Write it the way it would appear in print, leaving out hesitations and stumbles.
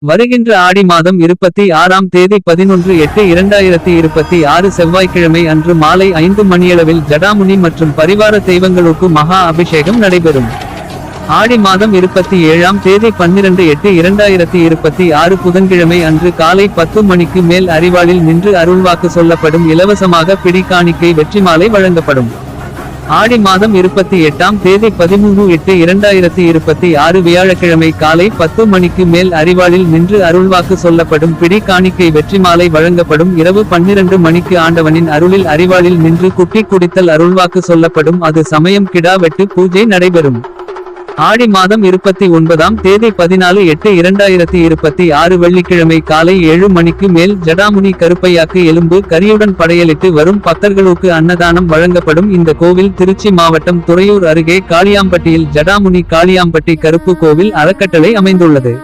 வருகின்ற ஆடி மாதம் 26ஆம் தேதி 11/8/2026 செவ்வாய்க்கிழமை அன்று மாலை 5 மணியளவில் ஜடாமுனி மற்றும் பரிவார தெய்வங்களுக்கு மகா அபிஷேகம் நடைபெறும். ஆடி மாதம் 27ஆம் தேதி 12/8/2026 புதன்கிழமை அன்று காலை 10 மணிக்கு மேல் அறிவாளில் நின்று அருள்வாக்கு சொல்லப்படும். இலவசமாக பிடி காணிக்கை வெற்றி மாலை வழங்கப்படும். ஆடி மாதம் 28ஆம் தேதி 13/8/2026 வியாழக்கிழமை காலை 10 மணிக்கு மேல் அறிவாளில் நின்று அருள்வாக்கு சொல்லப்படும். பிடி காணிக்கை வெற்றி மாலை வழங்கப்படும். இரவு 12 மணிக்கு ஆண்டவனின் அருளில் அறிவாளில் நின்று குட்டி குடித்தல் அருள்வாக்கு சொல்லப்படும். அது சமயம் கிடா வெட்டு பூஜை நடைபெறும். ஆடி மாதம் 29ஆம் தேதி 14/8/2026 வெள்ளிக்கிழமை காலை 7 மணிக்கு மேல் ஜடாமுனி கருப்பையாக்கு எலும்பு கரியுடன் படையலிட்டு வரும் பக்தர்களுக்கு அன்னதானம் வழங்கப்படும். இந்த கோவில் திருச்சி மாவட்டம் துறையூர் அருகே காளியாம்பட்டியில் ஜடாமுனி காளியாம்பட்டி கருப்பு கோவில் அறக்கட்டளை அமைந்துள்ளது.